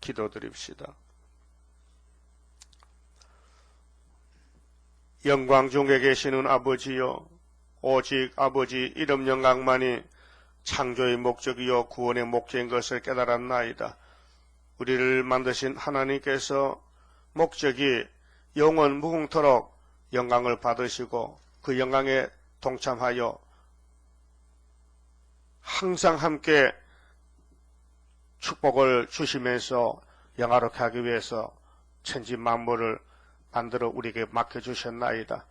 기도드립시다. 영광 중에 계시는 아버지여, 오직 아버지 이름 영광만이 창조의 목적이요 구원의 목적인 것을 깨달았나이다. 우리를 만드신 하나님께서 목적이 영원 무궁토록 영광을 받으시고 그 영광에 동참하여 항상 함께 축복을 주시면서 영화롭게 하기 위해서 천지 만물을 만들어 우리에게 맡겨주셨나이다.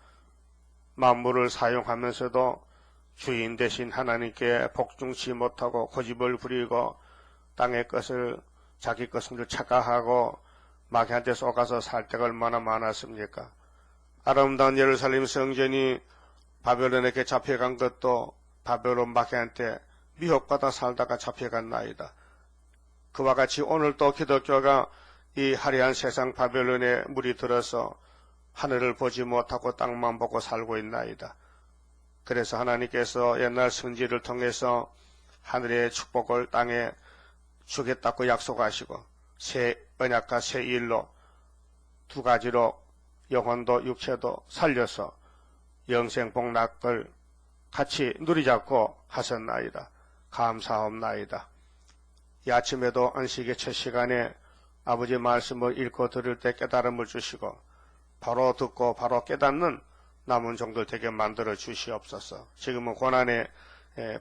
만물을 사용하면서도 주인 되신 하나님께 복종치 못하고 고집을 부리고 땅의 것을 자기 것을 착각하고 마귀한테 속아서 살 때가 얼마나 많았습니까? 아름다운 예루살렘 성전이 바벨론에게 잡혀간 것도 바벨론 마귀한테 미혹받아 살다가 잡혀간 나이다. 그와 같이 오늘도 기독교가 이 화려한 세상 바벨론에 물이 들어서 하늘을 보지 못하고 땅만 보고 살고 있나이다. 그래서 하나님께서 옛날 선지를 통해서 하늘의 축복을 땅에 주겠다고 약속하시고 새 언약과 새 일로 두 가지로 영혼도 육체도 살려서 영생 복락을 같이 누리자고 하셨나이다. 감사합나이다. 이 아침에도 안식의 첫 시간에 아버지 말씀을 읽고 들을 때 깨달음을 주시고 바로 듣고 바로 깨닫는 남은 종들 되게 만들어 주시옵소서. 지금은 고난의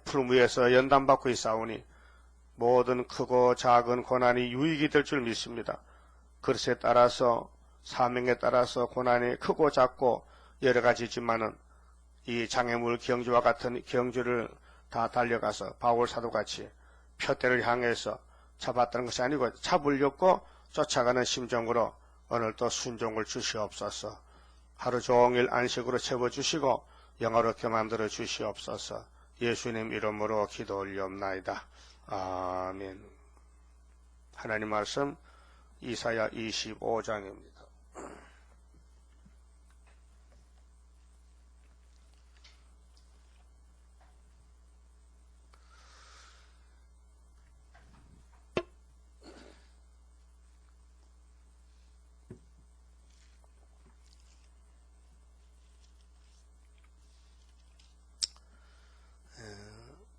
풀 위에서 연단받고 있사오니 모든 크고 작은 고난이 유익이 될 줄 믿습니다. 그릇에 따라서 사명에 따라서 고난이 크고 작고 여러 가지지만은 이 장애물 경주와 같은 경주를 다 달려가서 바울 사도같이 표대를 향해서 잡았다는 것이 아니고 잡으려고 쫓아가는 심정으로 오늘도 순종을 주시옵소서. 하루 종일 안식으로 채워주시고 영화롭게 만들어 주시옵소서. 예수님 이름으로 기도 올리옵나이다. 아멘. 하나님 말씀 이사야 25장입니다.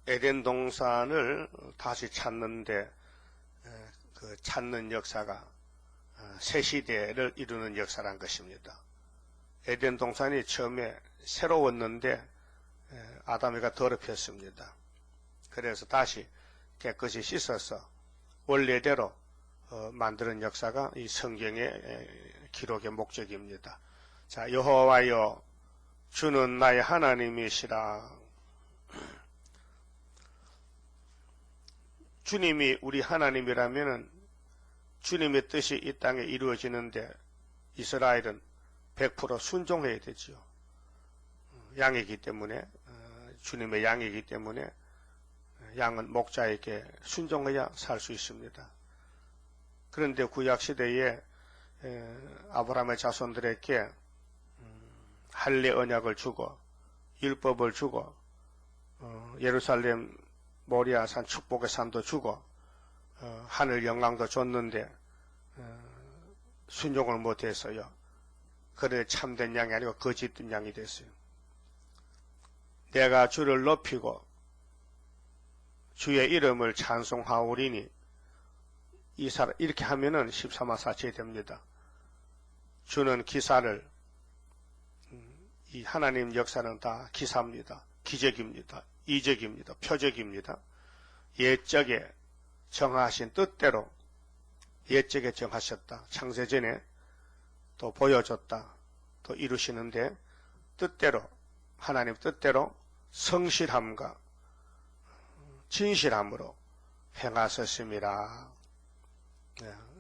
에덴 동산을 다시 찾는데 그 찾는 역사가 새 시대를 이루는 역사란 것입니다. 에덴 동산이 처음에 새로웠는데 아담이가 더럽혔습니다. 그래서 다시 깨끗이 씻어서 원래대로 만드는 역사가 이 성경의 기록의 목적입니다. 자, 여호와여 주는 나의 하나님이시라. 주님이 우리 하나님이라면은 주님의 뜻이 이 땅에 이루어지는데 이스라엘은 100% 순종해야 되지요. 양이기 때문에 주님의 양이기 때문에 양은 목자에게 순종해야 살 수 있습니다. 그런데 구약시대에 아브라함의 자손들에게 할례 언약을 주고 율법을 주고 예루살렘 모리아산 축복의 산도 주고 하늘 영광도 줬는데 순종을 못해서요. 그래 참된 양이 아니고 거짓된 양이 됐어요. 내가 주를 높이고 주의 이름을 찬송하오리니 이렇게 하면은 13화4체 됩니다. 주는 기사를 이 하나님 역사는 다 기사입니다. 기적입니다. 이적입니다. 표적입니다. 옛적에 정하신 뜻대로 옛적에 정하셨다. 창세전에 또 보여줬다. 또 이루시는데 뜻대로 하나님 뜻대로 성실함과 진실함으로 행하셨습니다.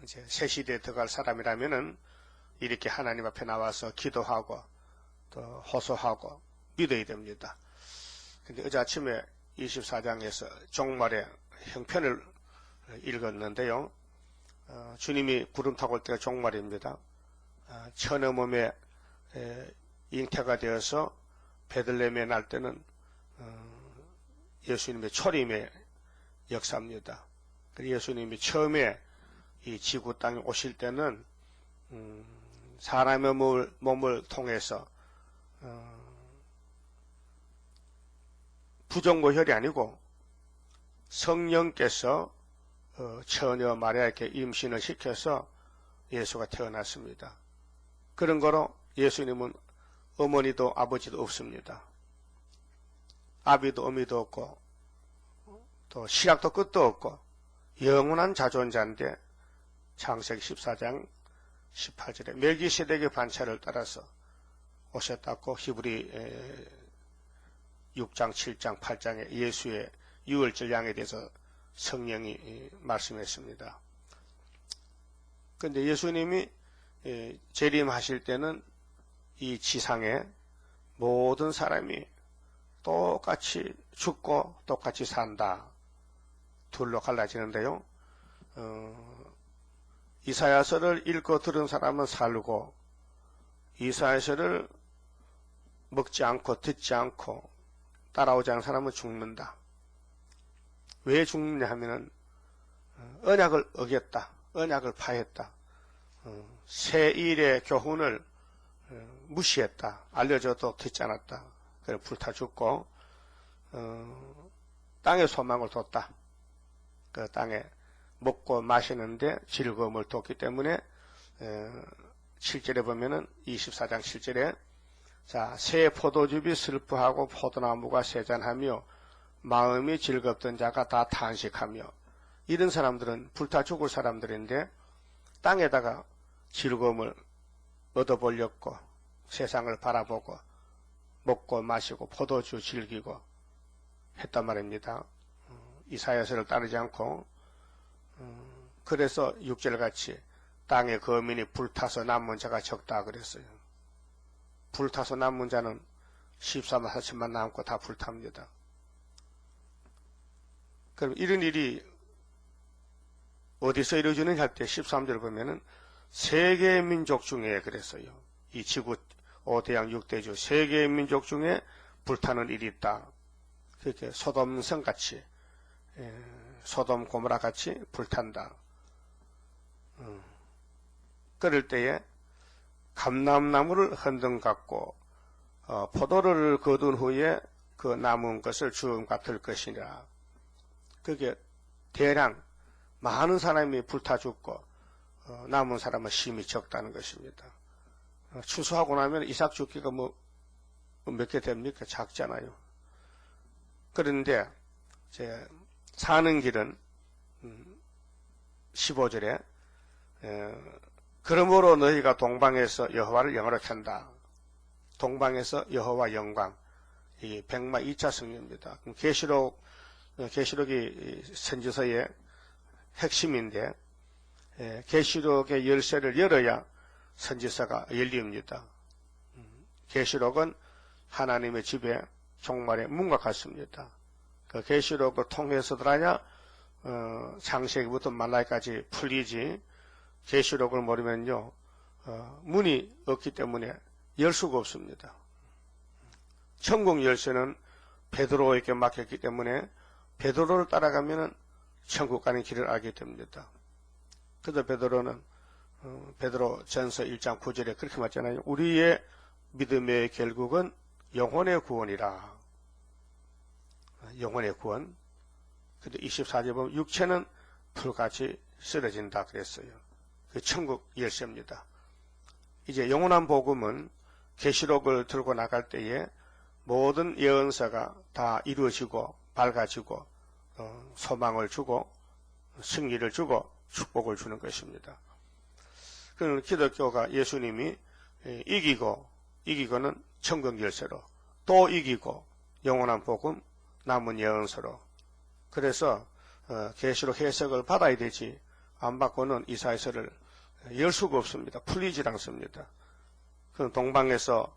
이제 새 시대에 들어갈 사람이라면은 이렇게 하나님 앞에 나와서 기도하고 또 호소하고 믿어야 됩니다. 근데 어제 아침에 24장에서 종말의 형편을 읽었는데요. 주님이 구름 타고 올 때가 종말입니다. 천의 몸에 잉태가 되어서 베들레헴에 날 때는 예수님의 초림의 역사입니다. 예수님이 처음에 이 지구 땅에 오실 때는 사람의 몸을 통해서 부정모혈이 아니고 성령께서 처녀 마리아에게 임신을 시켜서 예수가 태어났습니다. 그런 거로 예수님은 어머니도 아버지도 없습니다. 아비도 어미도 없고 또 시작도 끝도 없고 영원한 자존자인데 창세기 14장 18절에 멜기세덱의 반차를 따라서 오셨다고 히브리 6장, 7장, 8장에 예수의 유월절 양에 대해서 성령이 말씀했습니다. 그런데 예수님이 재림하실 때는 이 지상에 모든 사람이 똑같이 죽고 똑같이 산다. 둘로 갈라지는데요. 이사야서를 읽고 들은 사람은 살고 이사야서를 먹지 않고 듣지 않고 따라오지 않은 사람은 죽는다. 왜 죽느냐 하면은 언약을 어겼다. 언약을 파했다. 새 일의 교훈을 무시했다. 알려줘도 듣지 않았다. 그래 불타 죽고 땅의 소망을 뒀다. 그 땅에 먹고 마시는데 즐거움을 뒀기 때문에 7절에 보면은 24장 7절에 자, 새 포도즙이 슬퍼하고 포도나무가 세잔하며 마음이 즐겁던 자가 다 탄식하며 이런 사람들은 불타 죽을 사람들인데 땅에다가 즐거움을 얻어보려고 세상을 바라보고 먹고 마시고 포도주 즐기고 했단 말입니다. 이사야서를 따르지 않고 그래서 6절같이 땅의 거민이 불타서 남은 자가 적다 그랬어요. 불타서 남은 자는 14만 4천만 남고 다 불탑니다. 그럼 이런 일이 어디서 이루어지느냐 할 때 13절 보면은 세계 민족 중에 그랬어요. 이 지구 5대양 6대주 세계 민족 중에 불타는 일이 있다. 그렇게 소돔성 같이 소돔 고모라 같이 불탄다. 그럴 때에 감람나무를 흔든 갖고 포도를 거둔 후에 그 남은 것을 주음 같을 것이라. 그게 대량 많은 사람이 불타 죽고 남은 사람은 심히 적다는 것입니다. 추수하고 나면 이삭 죽기가 뭐 몇 개 됩니까? 작잖아요. 그런데 제 사는 길은 15절에 그러므로 너희가 동방에서 여호와를 영화롭게 한다. 동방에서 여호와 영광. 이게 백마 2차 성경입니다. 계시록이 선지서의 핵심인데 계시록의 열쇠를 열어야 선지서가 열립니다. 계시록은 하나님의 집에 종말의 문과 같습니다. 그 계시록을 통해서 들어야 창세기부터 말라기까지 풀리지 계시록을 모르면요 문이 없기 때문에 열 수가 없습니다. 천국 열쇠는 베드로에게 맡겼기 때문에 베드로를 따라가면 천국 가는 길을 알게 됩니다. 그래서 베드로는 베드로 전서 1장 9절에 그렇게 말했잖아요. 우리의 믿음의 결국은 영혼의 구원이라. 영혼의 구원. 근데 24절 보면 육체는 불같이 쓰러진다 그랬어요. 그 천국 열쇠입니다. 이제 영원한 복음은 계시록을 들고 나갈 때에 모든 예언서가 다 이루어지고 밝아지고 소망을 주고 승리를 주고 축복을 주는 것입니다. 그는 기독교가 예수님이 이기고는 천국 열쇠로 또 이기고 영원한 복음 남은 예언서로 그래서 계시록 해석을 받아야 되지 안 받고는 이사야서를 열 수가 없습니다. 풀리질 않습니다. 그 동방에서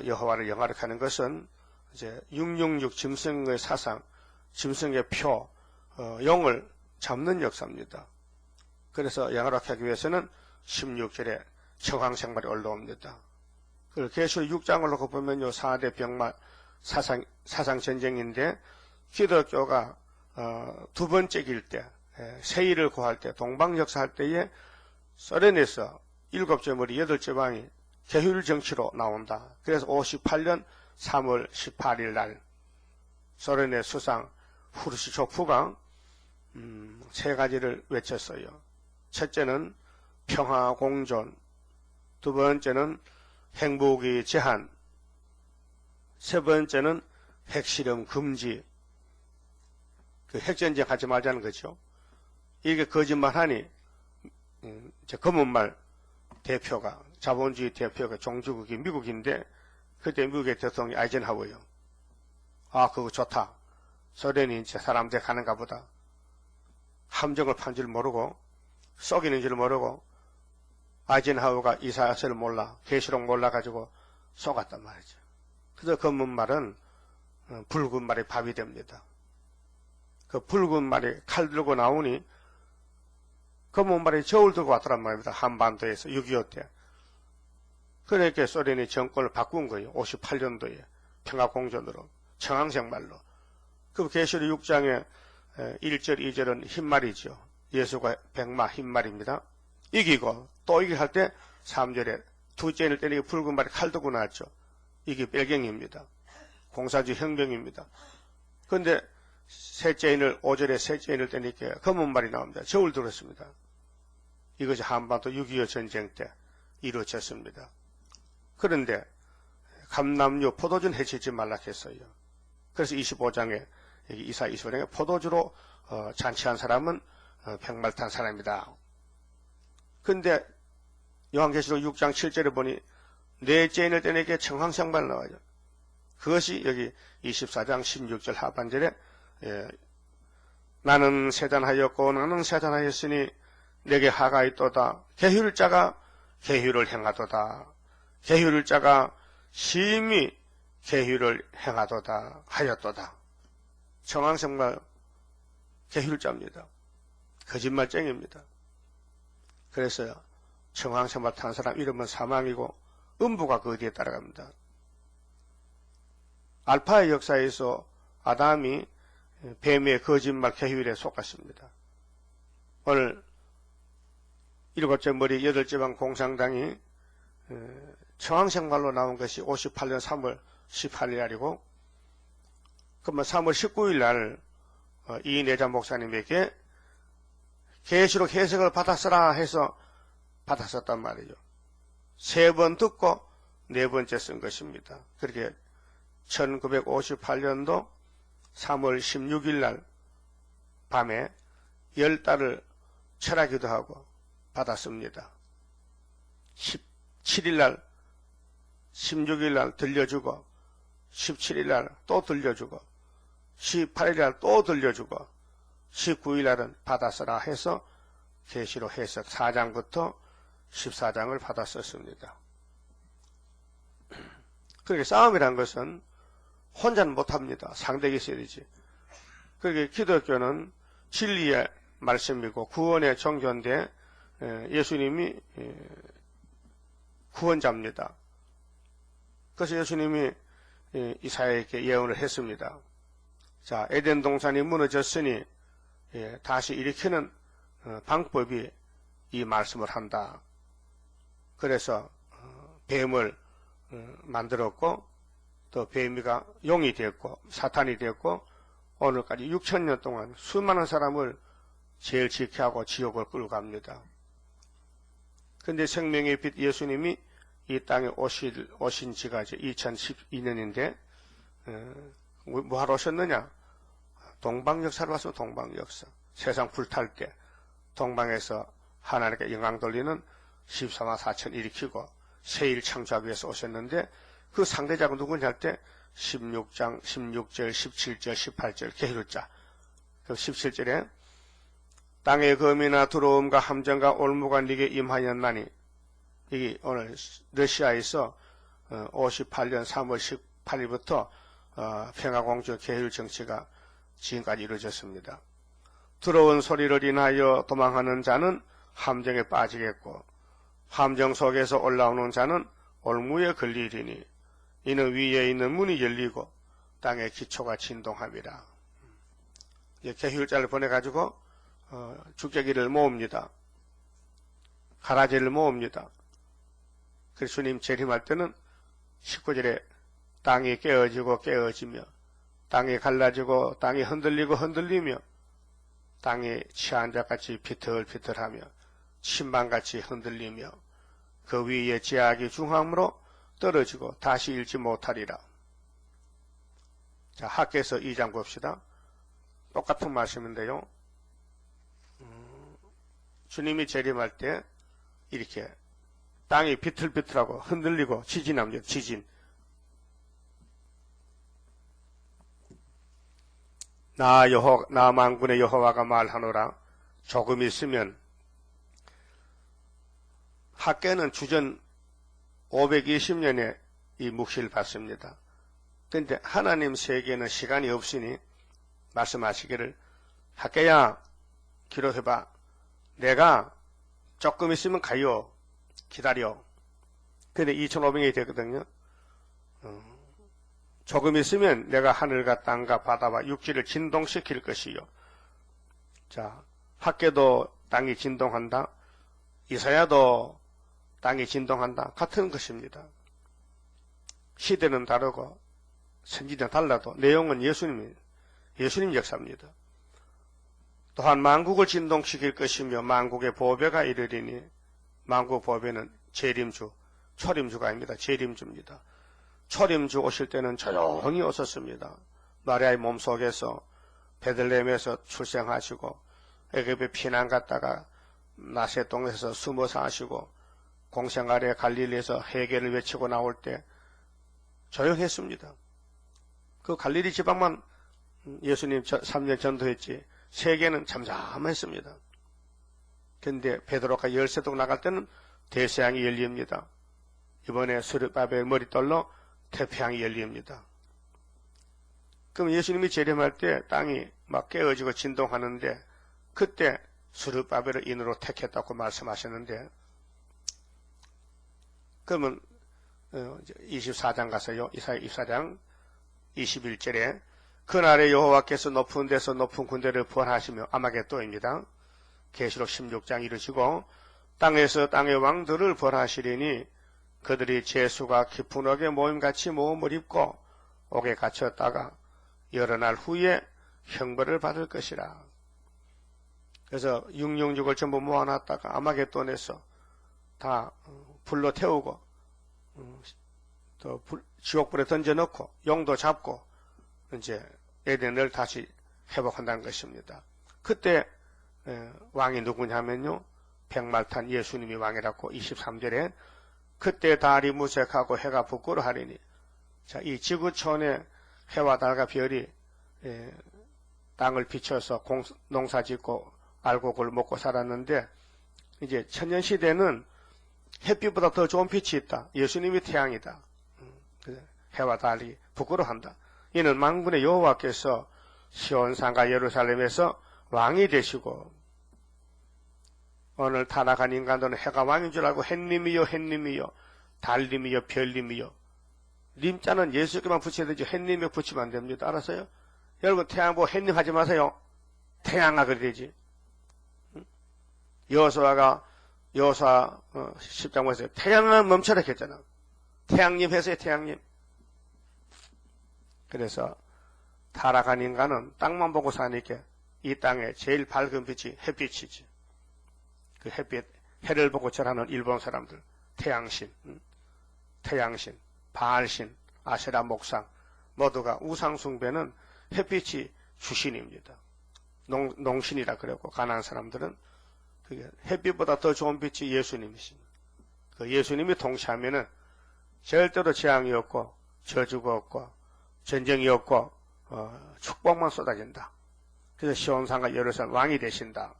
여호와를 영화롭게 하는 것은 이제 666 짐승의 사상, 짐승의 표, 영을 잡는 역사입니다. 그래서 영화롭게 하기 위해서는 16절에 청황생활이 올라옵니다. 그 계시록 6장을 놓고 보면요 4대 병마 사상 전쟁인데 기독교가 두 번째 길 때 세일을 구할 때, 동방역사할 때에 소련에서 7째 머리 8째 방이 계율 정치로 나온다. 그래서 58년 3월 18일 날 소련의 수상 후르시초프가 세 가지를 외쳤어요. 첫째는 평화 공존, 두 번째는 행복의 제한, 세 번째는 핵실험 금지. 그 핵전쟁 하지 말자는 거죠. 이게 거짓말하니 검은말 대표가, 자본주의 대표가 종주국이 미국인데, 그때 미국의 대통령이 아이젠하워요. 아, 그거 좋다. 소련이 이제 사람들 가는가 보다. 함정을 판 줄 모르고, 썩이는 줄 모르고, 아이젠하워가 이사야서를 몰라, 계시록 몰라가지고 속았단 말이죠. 그래서 검은말은 붉은 말이 밥이 됩니다. 그 붉은 말이 칼 들고 나오니 검은 말이 저울 들고 왔더란 말입니다. 한반도에서 6.25 때. 그러니까 소련이 정권을 바꾼 거예요. 58년도에 평화공존으로, 청황색 말로. 그 계시록 6장의 1절 2절은 흰말이죠. 예수가 백마 흰말입니다. 이기고 또 이기고 할 때 3절에 두째인을 때리고 붉은 말이 칼 들고 나왔죠. 이게 bel경입니다. 공사주의 혁명입니다. 그런데 셋째인을 5절에 셋째인을 때리니까 검은 말이 나옵니다. 저울 들었습니다. 이것이 한반도 6.25 전쟁 때 이루어졌습니다. 그런데 감남류 포도주는 해치지 말라 했어요. 그래서 25장에 이사 25장에 포도주로 잔치한 사람은 백말탄 사람이다. 근데 요한계시록 6장 7절에 보니 넷째인을 때리니까 청황색 말 나와요. 그것이 여기 24장 16절 하반절에 나는 세잔하였고 나는 세잔하였으니 내게 하가 있도다. 계율자가 계율을 행하도다. 계율자가 심히 계율을 행하도다 하였도다. 청황색말 계율자입니다. 거짓말쟁입니다. 그래서 청황색말 탄 사람 이름은 사망이고 음부가 그 뒤에 따라갑니다. 알파의 역사에서 아담이 뱀의 거짓말 계율에 속았습니다. 오늘 7째 머리 8째 방 공산당이 청황색말로 나온 것이 58년 3월 18일 날이고, 그러면 3월 19일 날 이내자 목사님에게 계시록 해석을 받았으라 해서 받았었단 말이죠. 3번 듣고 4번째 쓴 것입니다. 그렇게 1958년도 3월 16일 날 밤에 10달을 철하기도 하고 받았습니다. 17일 날, 16일 날 들려주고, 17일 날 또 들려주고, 18일 날 또 들려주고, 19일 날은 받았으라 해서 계시록 해석 4장부터 14장을 받았었습니다. 그렇게 싸움이란 것은 혼자는 못합니다. 상대가 있어야 되지. 그렇게 기독교는 진리의 말씀이고 구원의 종교인데 예수님이 구원자입니다. 그래서 예수님이 이사야에게 예언을 했습니다. 자, 에덴 동산이 무너졌으니 다시 일으키는 방법이 이 말씀을 한다. 그래서 뱀을 만들었고 또 뱀이가 용이 되었고 사탄이 되었고 오늘까지 6,000년 동안 수많은 사람을 죄를 지게 하고 지옥을 끌고 갑니다. 그런데 생명의 빛 예수님이 이 땅에 오신 지가 이제 2012년인데 뭐하러 오셨느냐? 동방역사로 와서 동방역사. 세상 불탈 때 동방에서 하나님께 영광 돌리는 14만 4천 일으키고 세일 창조하기 위해서 오셨는데 그 상대자가 누구냐 할 때 16장 16절 17절 18절 계율자. 그 17절에 땅의 검이나 두려움과 함정과 올무가 네게 임하였나니, 이게 오늘 러시아에서 58년 3월 18일부터 평화공주 계율 정치가 지금까지 이루어졌습니다. 두려운 소리를 인하여 도망하는 자는 함정에 빠지겠고 함정 속에서 올라오는 자는 올무에 걸리리니 이는 위에 있는 문이 열리고 땅의 기초가 진동함이라. 계율자를 보내가지고 죽제기를 모읍니다. 가라지를 모읍니다. 그래서 주님 재림할 때는 19절에 땅이 깨어지고 깨어지며 땅이 갈라지고 땅이 흔들리고 흔들리며 땅이 취한 자같이 비틀비틀하며 침방같이 흔들리며 그 위에 제약이 중함으로 떨어지고 다시 일지 못하리라. 자, 학개서 2장 봅시다. 똑같은 말씀인데요. 주님이 재림할 때 이렇게 땅이 비틀비틀하고 흔들리고 지진합니다. 지진. 나 만군의 여호와가 말하노라. 조금 있으면 학개는 주전 520년에 이 묵시를 받습니다. 그런데 하나님 세계는 시간이 없으니 말씀하시기를 학개야 기록해봐. 내가 조금 있으면 가요. 기다려. 근데 2500년이 되거든요. 조금 있으면 내가 하늘과 땅과 바다와 육지를 진동시킬 것이요. 자, 학개도 땅이 진동한다. 이사야도 땅이 진동한다. 같은 것입니다. 시대는 다르고 선지는 달라도 내용은 예수님 역사입니다. 또한 만국을 진동시킬 것이며 만국의 보배가 이르리니 만국 보배는 재림주, 초림주가 아닙니다. 재림주입니다. 초림주 오실 때는 조용히 오셨습니다. 마리아의 몸속에서 베들레헴에서 출생하시고 애굽에 피난 갔다가 나세동에서 숨어서 하시고 공생활에 갈릴리에서 회개를 외치고 나올 때 조용했습니다. 그 갈릴리 지방만 예수님 3년 전도했지 세계는 잠잠했습니다. 그런데 베드로가 열세동 나갈 때는 대서양이 열립니다. 이번에 스룹바벨 머릿돌로 태평양이 열립니다. 그럼 예수님이 재림할 때 땅이 막 깨어지고 진동하는데 그때 스룹바벨을 인으로 택했다고 말씀하셨는데 그러면 24장 가서요. 이사야 24장 21절에 그날에 여호와께서 높은 데서 높은 군대를 부활하시며 아마겟도입니다. 계시록 16장 이르시고 땅에서 땅의 왕들을 벌하시리니 그들이 재수가 깊은 옥에 모임같이 모험을 입고 옥에 갇혔다가 여러 날 후에 형벌을 받을 것이라. 그래서 666을 전부 모아놨다가 아마겟돈에서 다 불로 태우고 또 지옥불에 던져넣고 용도 잡고 이제 에덴을 다시 회복한다는 것입니다. 그때 왕이 누구냐면요. 백말탄 예수님이 왕이라고 23절에 그때 달이 무색하고 해가 부끄러하리니 자, 이 지구촌에 해와 달과 별이 땅을 비춰서 농사짓고 알곡을 먹고 살았는데 이제 천년시대는 햇빛보다 더 좋은 빛이 있다. 예수님이 태양이다. 해와 달이 부끄러워한다. 이는 만군의 여호와께서 시온산과 예루살렘에서 왕이 되시고 오늘 타락한 인간들은 해가 왕인 줄 알고 햇님이요 햇님이요 달님이요 별님이요 님자는 예수께만 붙여야 되지 햇님에 붙이면 안 됩니다. 알았어요? 여러분 태양 보고 햇님 하지 마세요. 태양아 그래야 되지. 여호수아 10장 보세요. 태양은 멈춰라 했잖아. 태양님 해서요 태양님. 그래서 타락한 인간은 땅만 보고 사니까 이 땅에 제일 밝은 빛이 햇빛이지. 그 햇빛, 해를 보고 절하는 일본 사람들, 태양신, 바알신, 아세라 목상 모두가 우상숭배는 햇빛이 주신입니다. 농신이라 그랬고 가난한 사람들은 그게 햇빛보다 더 좋은 빛이 예수님이십니다. 그 예수님이 통치하면은 절대로 재앙이 없고 저주가 없고 전쟁이 없고 축복만 쏟아진다. 그래서 시온산과 예루살렘 왕이 되신다.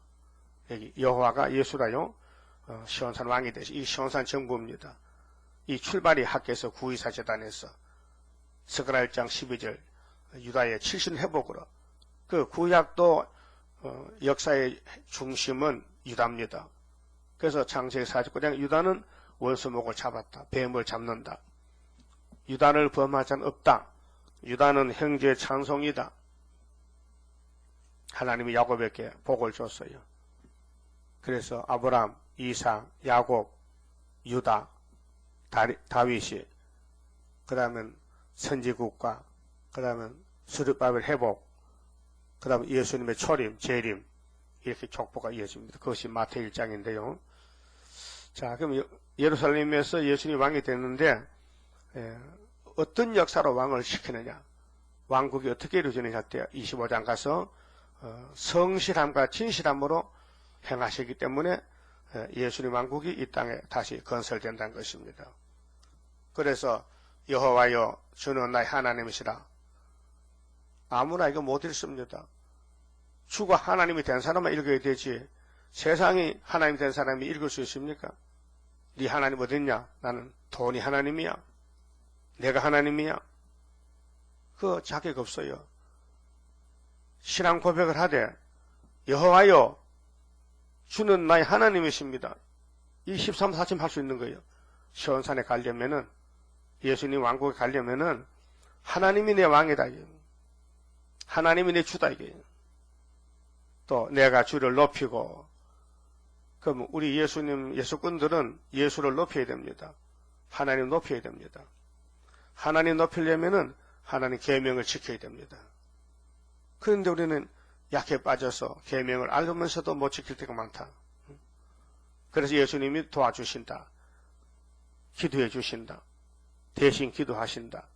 여기 여호와가 예수라요. 시온산 왕이 되시. 이 시온산 정부입니다. 이 출발이 학교에서 구의사 재단에서 스가랴 1장 12절 유다의 7신 회복으로 그 구약도 역사의 중심은 유다입니다. 그래서 창세기 49장 유다는 원수목을 잡았다. 뱀을 잡는다. 유다를 범할 자는 없다. 유다는 형제의 찬송이다. 하나님이 야곱에게 복을 줬어요. 그래서 아브라함, 이삭, 야곱, 유다, 다윗이, 그 다음엔 선지국가, 그 다음엔 스룹바벨 회복, 그 다음에 예수님의 초림, 재림, 이렇게 족보가 이어집니다. 그것이 마태 1장인데요. 자, 그럼 예루살렘에서 예수님이 왕이 됐는데 어떤 역사로 왕을 시키느냐, 왕국이 어떻게 이루어지느냐 할 때 25장 가서 성실함과 진실함으로 행하시기 때문에 예수님 왕국이 이 땅에 다시 건설된다는 것입니다. 그래서 여호와여 주는 나의 하나님이시라. 아무나 이거 못 읽습니다. 주가 하나님이 된 사람만 읽어야 되지 세상이 하나님이 된 사람이 읽을 수 있습니까? 네 하나님 어딨냐? 나는 돈이 하나님이야. 내가 하나님이야. 그 자격 없어요. 신앙 고백을 하되 여호와여 주는 나의 하나님이십니다. 이 13, 14쯤 할 수 있는 거예요. 시온산에 가려면은 예수님 왕국에 가려면은 하나님이 내 왕이다. 하나님이 내 주다. 이게 또 내가 주를 높이고, 그럼 우리 예수꾼들은 예수를 높여야 됩니다. 하나님 높여야 됩니다. 하나님 높이려면은 하나님 계명을 지켜야 됩니다. 그런데 우리는 약해 빠져서 계명을 알면서도 못 지킬 때가 많다. 그래서 예수님이 도와주신다. 기도해 주신다. 대신 기도하신다.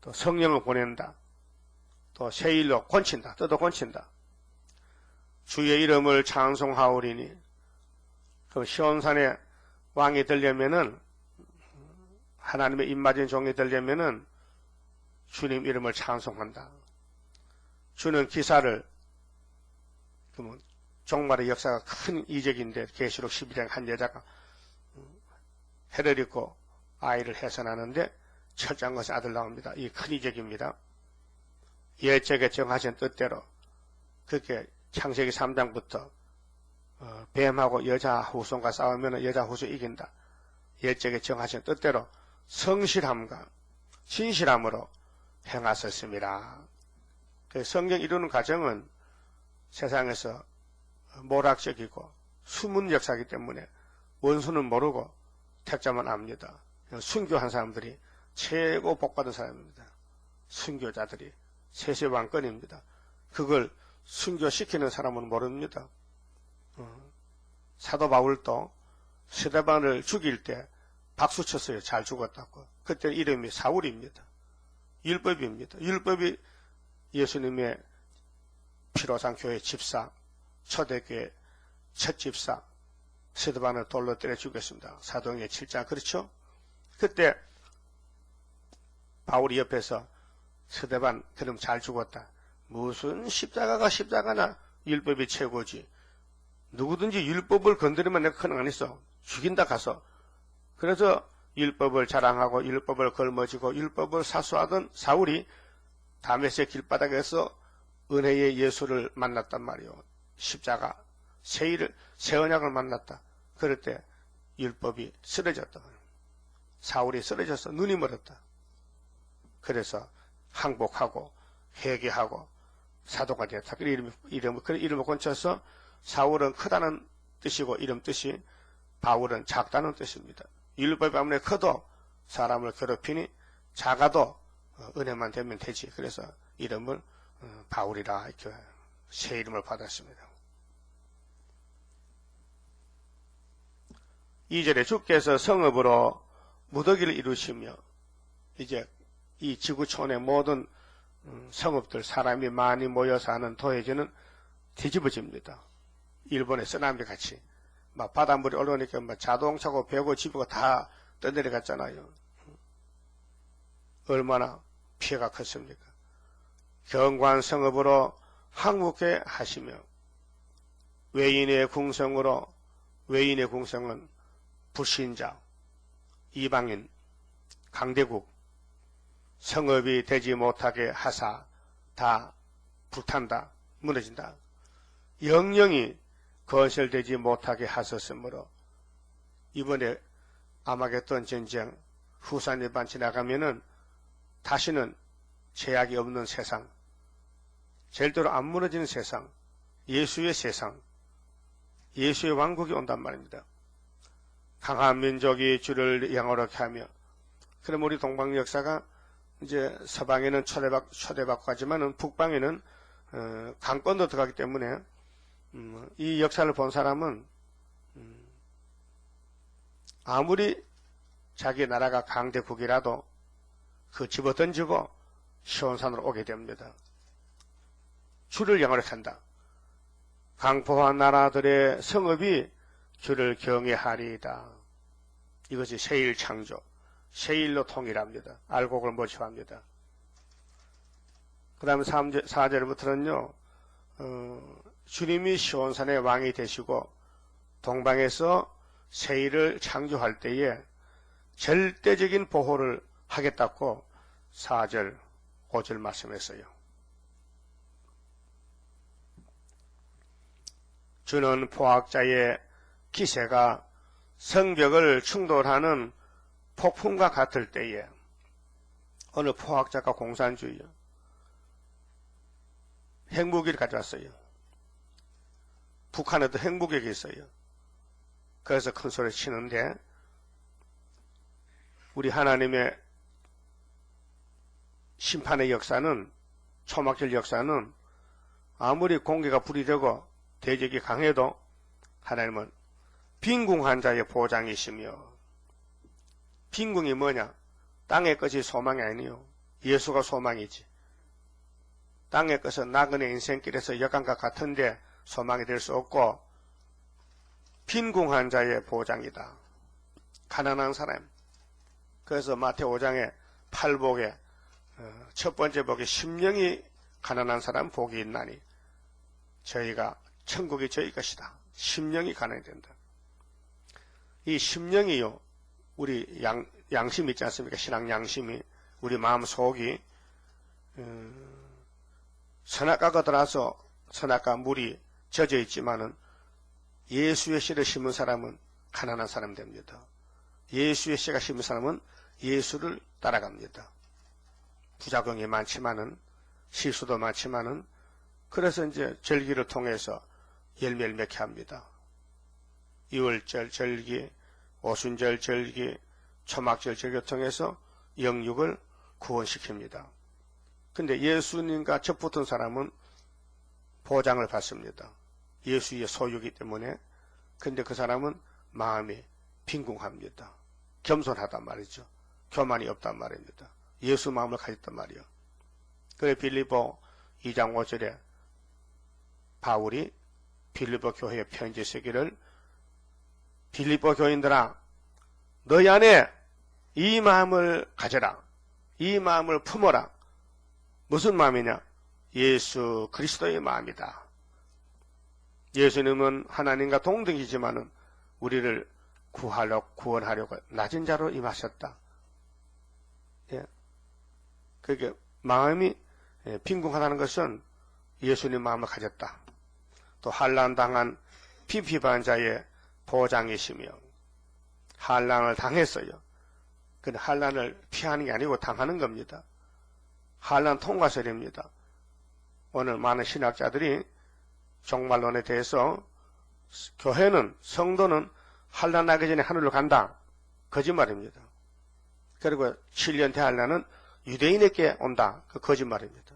또 성령을 보낸다. 또 세일로 권친다. 뜯어 권친다. 주의 이름을 찬송하오리니. 그럼 시온산의 왕이 되려면은, 하나님의 입맞은 종이 되려면은 주님 이름을 찬송한다. 주는 기사를, 그러면 종말의 역사가 큰 이적인데 계시록 12장 한 여자가 해를 입고 아이를 해산하는데 철저한 것이 아들 나옵니다. 이 큰 이적입니다. 예적에 정하신 뜻대로 그렇게 창세기 3장부터 뱀하고 여자 후손과 싸우면 여자 후손 이긴다. 예적에 정하신 뜻대로 성실함과 진실함으로 행하셨습니다. 성경 이루는 과정은 세상에서 모락적이고 숨은 역사이기 때문에 원수는 모르고 택자만 압니다. 순교한 사람들이 최고 복받은 사람입니다. 순교자들이 세세왕권입니다. 그걸 순교시키는 사람은 모릅니다. 사도 바울도 스데반을 죽일 때 박수 쳤어요. 잘 죽었다고. 그때 이름이 사울입니다. 율법입니다. 율법이 예수님의 피로상 교회 집사, 초대교회 첫 집사 스데반을 돌로 때려 죽였습니다. 사도행전 7장. 그렇죠? 그때 바울이 옆에서 스데반 그럼 잘 죽었다. 무슨 십자가가 십자가나 율법이 최고지. 누구든지 율법을 건드리면 내가 그건 안 했어. 죽인다 가서. 그래서 율법을 자랑하고 율법을 걸머지고 율법을 사수하던 사울이 다메섹 길바닥에서 은혜의 예수를 만났단 말이요. 십자가 새 언약을 만났다. 그럴 때 율법이 쓰러졌다. 사울이 쓰러져서 눈이 멀었다. 그래서 항복하고 회개하고 사도가 되었다. 그 이름을 건쳐서 사울은 크다는 뜻이고 이름 뜻이 바울은 작다는 뜻입니다. 율법이 아무리 커도 사람을 괴롭히니 작아도 은혜만 되면 되지. 그래서 이름을 바울이라 이렇게 새 이름을 받았습니다. 2절에 주께서 성읍으로 무더기를 이루시며 이제 이 지구촌의 모든 성읍들 사람이 많이 모여 사는 도해지는 뒤집어집니다. 일본의 쓰나미 같이 막 바닷물이 올라오니까 막 자동차고 배고 집고 다 떠내려갔잖아요. 얼마나 피해가 컸습니까? 경관 성읍으로 항복해 하시며 외인의 궁성으로, 외인의 궁성은 불신자, 이방인, 강대국, 성읍이 되지 못하게 하사 다 불탄다, 무너진다. 영영이 건설되지 못하게 하셨으므로 이번에 아마겟돈 전쟁 후산일반 지나가면은 다시는 제약이 없는 세상, 절대로 안 무너지는 세상, 예수의 세상, 예수의 왕국이 온단 말입니다. 강한 민족이 주를 영어롭게 하며, 그럼 우리 동방 역사가 이제 서방에는 초대받고 하지만은 북방에는 강권도 들어가기 때문에 이 역사를 본 사람은 아무리 자기 나라가 강대국이라도 그 집어 던지고 시온산으로 오게 됩니다. 주를 영어롭게 한다. 강포한 나라들의 성읍이 주를 경외하리이다. 이것이 세일 창조, 세일로 통일합니다. 알곡을 모집합니다. 그 다음에 4절부터는요, 주님이 시온산의 왕이 되시고 동방에서 세일을 창조할 때에 절대적인 보호를 하겠다고 4절, 5절 말씀했어요. 주는 포악자의 기세가 성벽을 충돌하는 폭풍과 같을 때에, 어느 포악자가 공산주의 핵무기를 가져왔어요. 북한에도 핵무기가 있어요. 그래서 큰 소리 치는데, 우리 하나님의 심판의 역사는, 초막절 역사는 아무리 공기가 불이 되고 대적이 강해도 하나님은 빈궁한 자의 보장이시며, 빈궁이 뭐냐? 땅의 것이 소망이 아니요, 예수가 소망이지. 땅의 것은 나그네 인생길에서 여간과 같은데 소망이 될 수 없고, 빈궁한 자의 보장이다. 가난한 사람. 그래서 마태오 5장의 8복에 첫 번째 복이 심령이 가난한 사람 복이 있나니 저희가 천국이 저희 것이다. 심령이 가난해야 된다. 이 심령이요, 우리 양심이 있지 않습니까? 신앙 양심이, 우리 마음 속이 선악과가 들어와서 선악과 물이 젖어 있지만은 예수의 씨를 심은 사람은 가난한 사람 됩니다. 예수의 씨가 심은 사람은 예수를 따라갑니다. 부작용이 많지만은, 실수도 많지만은, 그래서 이제 절기를 통해서 열매를 맺게 합니다. 6월절 절기, 오순절 절기, 초막절 절기를 통해서 영육을 구원시킵니다. 근데 예수님과 접붙은 사람은 보장을 받습니다. 예수의 소유이기 때문에. 근데 그 사람은 마음이 빈궁합니다. 겸손하단 말이죠. 교만이 없단 말입니다. 예수 마음을 가졌단 말이요. 그래 빌립보 2장 5절에 바울이 빌립보 교회에 편지 쓰기를, 빌립보 교인들아, 너희 안에 이 마음을 가져라. 이 마음을 품어라. 무슨 마음이냐? 예수 그리스도의 마음이다. 예수님은 하나님과 동등이지만은 우리를 구원하려고 낮은 자로 임하셨다. 예. 그게 마음이 빈궁하다는 것은 예수님 마음을 가졌다. 또 환난당한 핍핍한 자의 보장이시며, 환난을 당했어요. 근데 환난을 피하는 게 아니고 당하는 겁니다. 환난 통과설입니다. 오늘 많은 신학자들이 종말론에 대해서 교회는, 성도는 환난 나기 전에 하늘로 간다. 거짓말입니다. 그리고 7년 대환난은 유대인에게 온다. 그 거짓말입니다.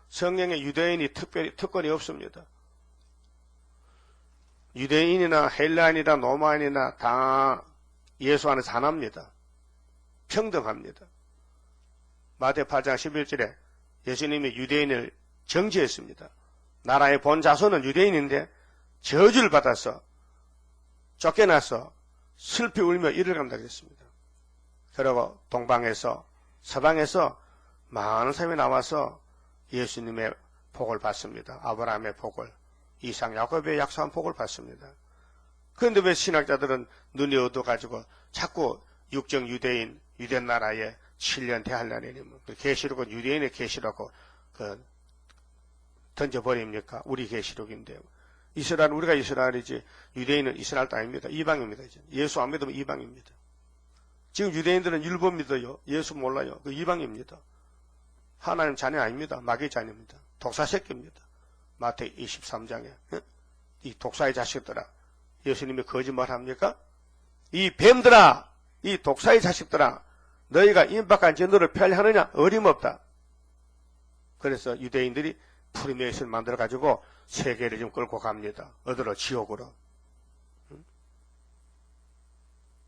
성경에 유대인이 특권이 없습니다. 유대인이나 헬라인이나 로마인이나 다 예수 안에서 하나입니다. 평등합니다. 마태 8장 11절에 예수님이 유대인을 정죄했습니다. 나라의 본 자손은 유대인인데 저주를 받아서 쫓겨나서 슬피 울며 이를 간다 그랬습니다. 그리고 동방에서 서방에서 많은 사람이 나와서 예수님의 복을 받습니다. 아브라함의 복을, 이삭, 야곱의 약속한 복을 받습니다. 그런데 왜 신학자들은 눈이 어두워가지고 자꾸 육정 유대인, 유대 나라에 7년 대환란이면 계시록은 유대인의 계시록고 던져버립니까? 우리 계시록인데, 이스라엘은 우리가 이스라엘이지 유대인은 이스라엘 땅입니다. 이방입니다. 이제. 예수 안 믿으면 이방입니다. 지금 유대인들은 율법 믿어요. 예수 몰라요. 그 이방입니다. 하나님 자녀 아닙니다. 마귀 자녀입니다. 독사새끼입니다. 마태복음 23장에 이 독사의 자식들아, 예수님이 거짓말합니까? 이 뱀들아, 이 독사의 자식들아, 너희가 임박한 진노를 피하려 하느냐? 어림없다. 그래서 유대인들이 프리메이슨을 만들어가지고 세계를 좀 끌고 갑니다. 어디로? 지옥으로.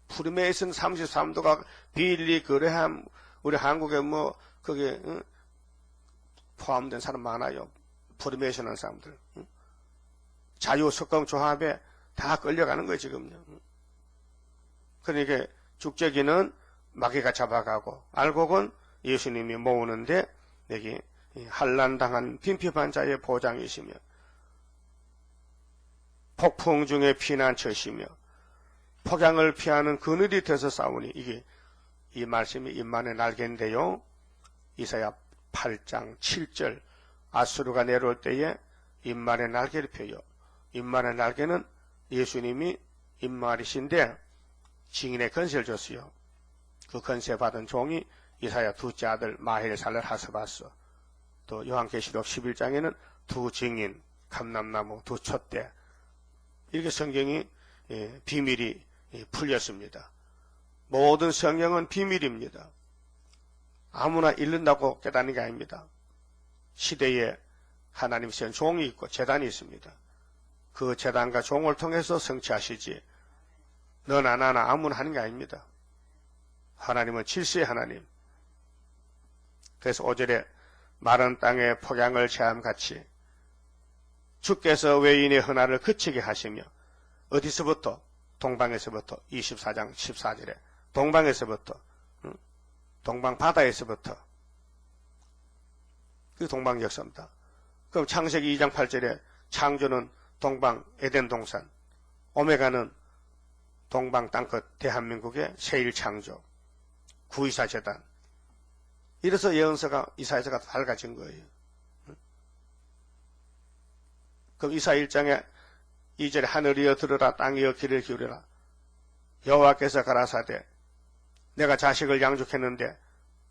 프리메이슨 33도가 빌리, 그레함, 우리 한국에 거기에 포함된 사람 많아요. 프리메이슨 하는 사람들. 자유석공 조합에 다 끌려가는 거예요, 지금요. 그러니까 죽재기는 마귀가 잡아가고, 알곡은 예수님이 모으는데, 여기 한란당한 빈핍한 자의 보장이시며, 폭풍 중에 피난처시며, 폭양을 피하는 그늘이 되어서 싸우니, 이 말씀이 임만의 날개인데요. 이사야 8장 7절, 아수르가 내려올 때에 임만의 날개를 펴요. 임만의 날개는 예수님이 임말이신데 증인의 건세를 줬어요. 그 건세 받은 종이 이사야 둘째 아들 마헬살을 하스바스, 또 요한계시록 11장에는 두 증인, 감람나무 두 촛대, 이렇게 성경이 비밀이 풀렸습니다. 모든 성경은 비밀입니다. 아무나 읽는다고 깨닫는 게 아닙니다. 시대에 하나님 세운 종이 있고 제단이 있습니다. 그 제단과 종을 통해서 성취하시지, 너나 나나 아무나 하는 게 아닙니다. 하나님은 질서의 하나님. 그래서 5절에 마른 땅의 폭양을 체함같이 주께서 외인의 헌화를 그치게 하시며, 어디서부터? 동방에서부터. 24장 14절에 동방에서부터, 동방 바다에서부터. 그 동방 역사입니다. 그럼 창세기 2장 8절에 창조는 동방 에덴 동산, 오메가는 동방 땅끝 대한민국의 세일 창조, 구이사 재단. 이래서 예언서가, 이사야서가 밝아진 거예요. 그럼 이사 1장에 2절에 하늘이여 들으라, 땅이여 귀를 기울여라. 여호와께서 가라사대 내가 자식을 양육했는데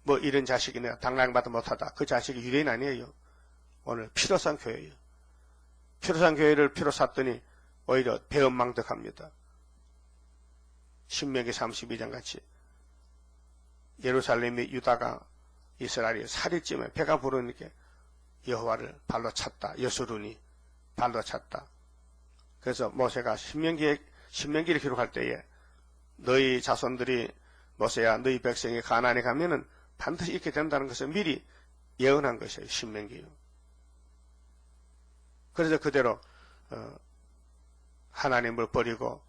뭐 이런 자식이 내가 당랑받아 못하다. 그 자식이 유대인 아니에요. 오늘 피로 산 교회예요. 피로 산 교회를 피로 샀더니 오히려 배은망덕합니다. 신명기 32장 같이 예루살렘이 유다가 이스라엘이 살이 찌면 배가 부르니까 여호와를 발로 찼다. 여수룬이 발로 찼다. 그래서 모세가 신명기를 기록할 때에 너희 자손들이, 모세야 너희 백성이 가나안에 가면은 반드시 있게 된다는 것을 미리 예언한 것이에요. 신명기요. 그래서 그대로 하나님을 버리고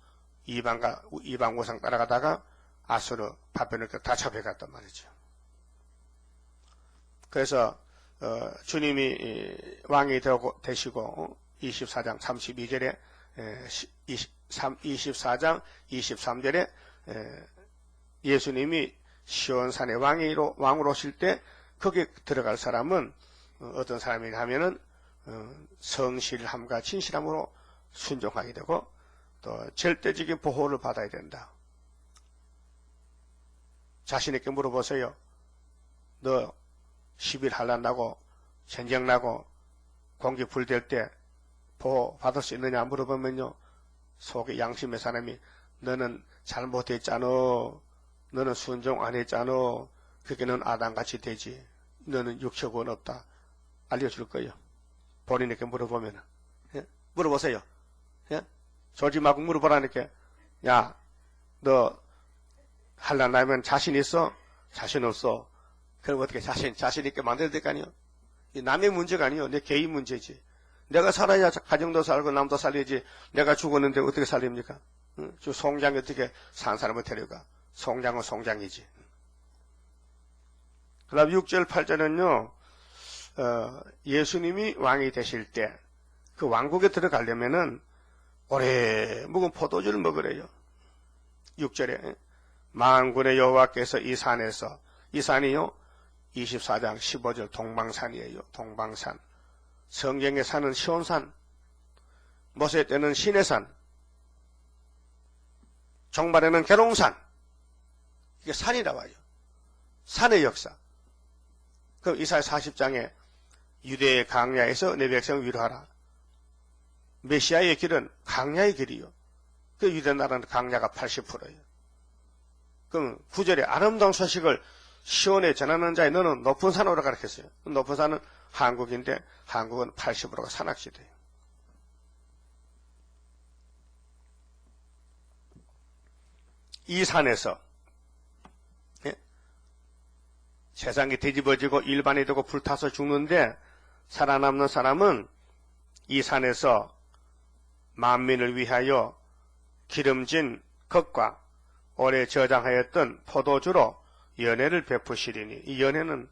이방 우상 따라가다가 아수르 바벨론에 다 잡혀갔단 말이죠. 그래서 주님이 왕이 되시고 24장 32절에 24장 23절에 예수님이 시온산의 왕으로 오실 때 거기에 들어갈 사람은 어떤 사람이냐 하면은 성실함과 진실함으로 순종하게 되고 또 절대적인 보호를 받아야 된다. 자신에게 물어보세요. 너 10일 한란 나고 전쟁 나고 공기 불될 때 보호 받을 수 있느냐 물어보면요, 속에 양심의 사람이 너는 잘못했잖아, 너는 순종 안 했잖아, 그게 넌 아담같이 되지, 너는 육체권 없다 알려줄 거예요. 본인에게 물어보면. 예? 물어보세요. 예? 조심하고 물어보라니까. 야, 너 한란 나면 자신 있어? 자신 없어? 그럼 어떻게 자신 있게 만들어야 될 거 아니요? 이 남의 문제가 아니요, 내 개인 문제지. 내가 살아야 가정도 살고 남도 살려야지. 내가 죽었는데 어떻게 살립니까? 응? 저 송장이 어떻게 산 사람을 데려가? 송장은 송장이지. 그 다음 6절 8절은요 예수님이 왕이 되실 때 그 왕국에 들어가려면은 오래 묵은 포도주를 먹으래요. 6절에 만군의 여호와께서 이 산에서, 이 산이요 24장 15절 동방산이에요. 동방산. 성경의 산은 시온산, 모세 때는 시내산, 종말에는 계룡산. 이게 산이 나와요. 산의 역사. 그럼 이사야 40장에 유대의 강야에서 내 백성을 위로하라. 메시아의 길은 강야의 길이요. 그 유대 나라는 강야가 80%예요. 그럼 9절에 아름다운 소식을 시온에 전하는 자에 너는 높은 산으로 가라 했어요. 높은 산은 한국인데 한국은 80%가 산악지대예요. 이 산에서 세상이 뒤집어지고 일반이 되고 불타서 죽는데 살아남는 사람은 이 산에서 만민을 위하여 기름진 것과 오래 저장하였던 포도주로 연회를 베푸시리니, 이 연회는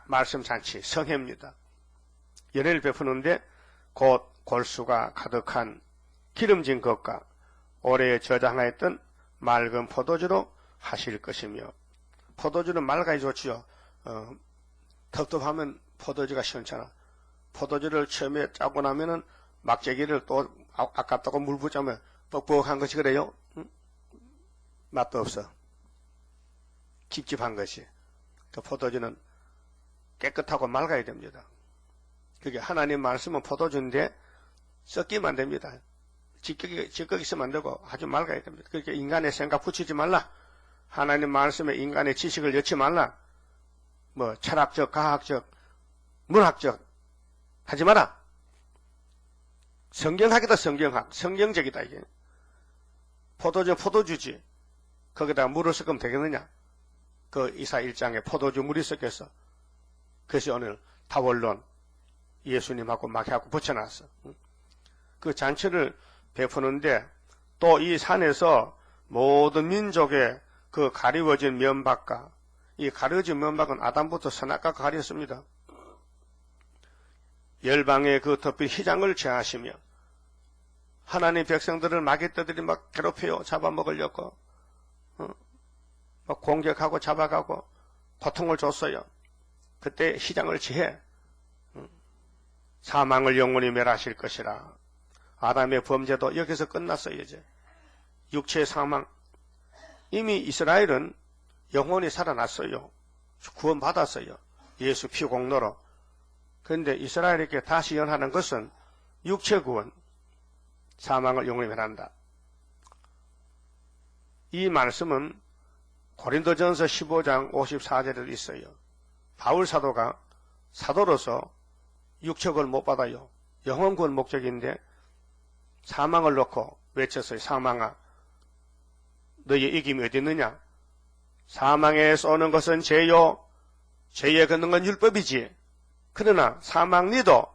말씀 잔치, 성회입니다. 연회를 베푸는데 곧 골수가 가득한 기름진 것과 오래 저장하였던 맑은 포도주로 하실 것이며, 포도주는 맑아야 좋지요. 텁텁하면 포도주가 시원찮아. 포도주를 처음에 짜고 나면은 막재기를 또 아깝다고 물 붓자면 뻑뻑한 것이 그래요. 응? 맛도 없어. 찝찝한 것이. 그 포도주는 깨끗하고 맑아야 됩니다. 그게 하나님 말씀은 포도주인데 썩기만 안 됩니다. 찌꺼기 있으면 안 되고 아주 맑아야 됩니다. 그렇게 인간의 생각 붙이지 말라. 하나님 말씀에 인간의 지식을 넣지 말라. 뭐 철학적, 과학적, 문학적 하지 마라. 성경학이다. 성경학. 성경적이다 이게. 포도주 포도주지. 거기다 물을 섞으면 되겠느냐. 그 이사 1장에 포도주 물이 섞여서. 그래서 오늘 다원론 예수님하고 마귀하고 붙여놨어. 그 잔치를 베푸는데 또 이 산에서 모든 민족의 그 가리워진 면박과, 이 가려진 면박은 아담부터 선악과가 가렸습니다. 열방의 그 덮인 휘장을 제하시며 하나님 백성들을 마귀떼들이 막 괴롭혀요. 잡아먹으려고 막 공격하고 잡아가고 고통을 줬어요. 그때 휘장을 제해 사망을 영원히 멸하실 것이라. 아담의 범죄도 여기서 끝났어요. 이제 육체의 사망. 이미 이스라엘은 영원히 살아났어요. 구원받았어요. 예수 피 공로로. 그런데 이스라엘에게 다시 연하는 것은 육체 구원, 사망을 영원히 멸한다. 이 말씀은 고린도전서 15장 54절에 있어요. 바울 사도가 사도로서 육체구원 못 받아요. 영원 구원 목적인데 사망을 놓고 외쳤어요. 사망아, 너의 이김이 어디 있느냐? 사망에서 오는 것은 죄요. 죄에 걷는 건 율법이지. 그러나 사망 니도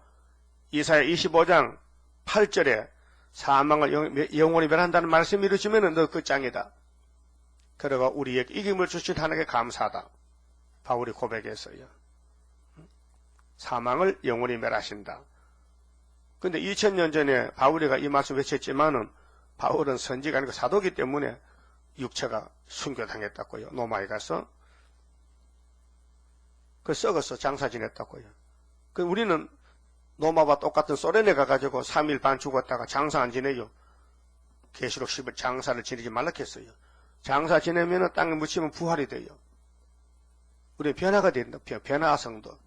이사야 25장 8절에 사망을 영원히 멸한다는 말씀이 이루어지면 너 끝장이다. 그러고 우리에게 이김을 주신 하나님께 감사하다. 바울이 고백했어요. 사망을 영원히 멸하신다. 근데 2000년 전에 바울이가 이 말씀 외쳤지만은 바울은 선지가 아니고 사도기 때문에 육체가 순교당했다고요. 로마에 가서. 그 썩어서 장사 지냈다고요. 그 우리는 로마와 똑같은 소련에 가가지고 3일 반 죽었다가 장사 안 지내요. 계시록 10일 장사를 지내지 말라 했어요. 장사 지내면은 땅에 묻히면 부활이 돼요. 우리 변화가 된다. 변화성도.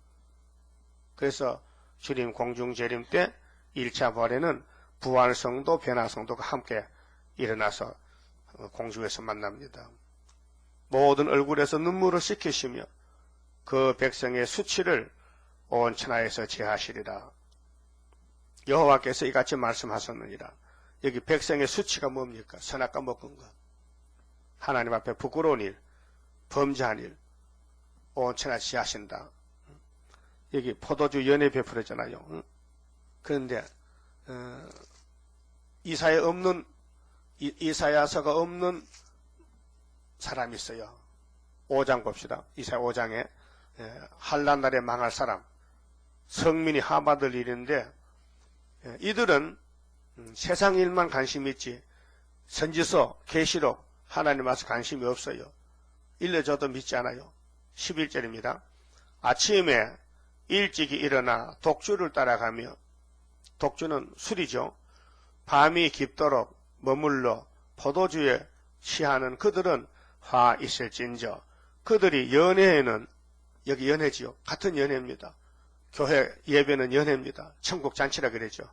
그래서 주님 공중 재림 때 1차 부활에는 부활성도 변화성도가 함께 일어나서 공중에서 만납니다. 모든 얼굴에서 눈물을 씻기시며 그 백성의 수치를 온 천하에서 제하시리라. 여호와께서 이같이 말씀하셨느니라. 여기 백성의 수치가 뭡니까? 선악과 먹은 것. 하나님 앞에 부끄러운 일, 범죄한 일, 온 천하 지하신다. 여기 포도주 연회 베풀었잖아요. 그런데 이사야서가 없는 사람이 있어요. 5장 봅시다. 이사야 5장에 한란 날에 망할 사람, 성민이 하받을 일인데 이들은 세상 일만 관심이 있지 선지서, 계시록, 하나님 와서 관심이 없어요. 일러줘도 믿지 않아요. 11절입니다. 아침에 일찍이 일어나 독주를 따라가며, 독주는 술이죠. 밤이 깊도록 머물러 포도주에 취하는 그들은 화 있을진저. 그들이 연회에는, 여기 연회지요. 같은 연회입니다. 교회 예배는 연회입니다. 천국 잔치라 그러죠.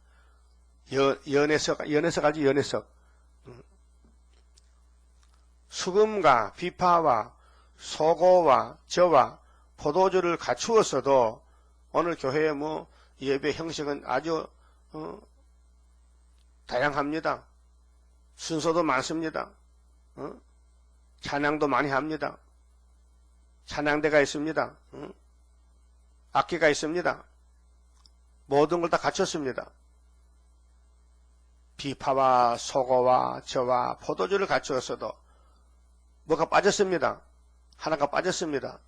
연회석 아주 연회석. 수금과 비파와 소고와 저와 포도주를 갖추었어도 오늘 교회의 예배 형식은 아주 다양합니다. 순서도 많습니다. 찬양도 많이 합니다. 찬양대가 있습니다. 악기가 있습니다. 모든 걸 다 갖췄습니다. 비파와 소고와 저와 포도주를 갖추었어도 뭐가 빠졌습니다. 하나가 빠졌습니다.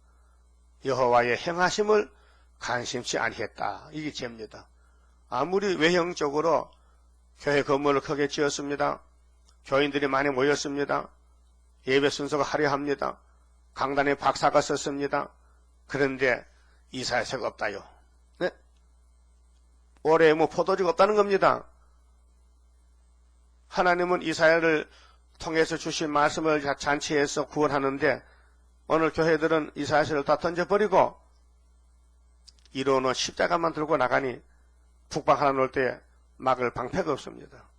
여호와의 행하심을 간심치 아니했다. 이게 죄입니다. 아무리 외형적으로 교회 건물을 크게 지었습니다. 교인들이 많이 모였습니다. 예배 순서가 화려합니다. 강단에 박사가 섰습니다. 그런데 이사야서가 없다요. 네? 올해 포도주가 없다는 겁니다. 하나님은 이사야를 통해서 주신 말씀을 잔치해서 구원하는데 오늘 교회들은 이사야서를 다 던져버리고 이로는 십자가만 들고 나가니 북방 하나 놓을 때 막을 방패가 없습니다.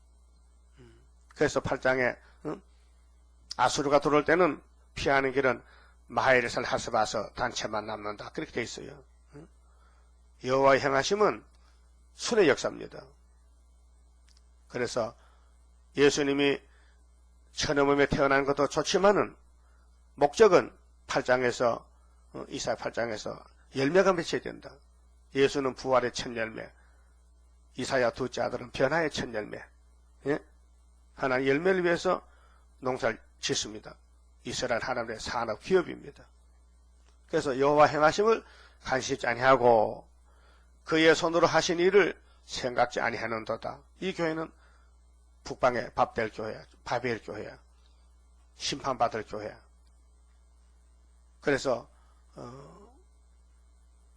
그래서 8장에 아수르가 들어올 때는 피하는 길은 마하일에살 하스바서 단체만 남는다. 그렇게 돼 있어요. 여호와의 행하심은 순의 역사입니다. 그래서 예수님이 천의 태어난 것도 좋지만은 목적은 8장에서 이사야 8장에서 열매가 맺혀야 된다. 예수는 부활의 첫 열매, 이사야 둘째 아들은 변화의 첫 열매. 예? 하나님 열매를 위해서 농사를 짓습니다. 이스라엘 하나님의 산업 기업입니다. 그래서 여호와 행하심을 간시지 아니하고 그의 손으로 하신 일을 생각지 아니하는도다. 이 교회는 북방의 밥될 교회야, 바벨 교회야, 심판받을 교회야. 그래서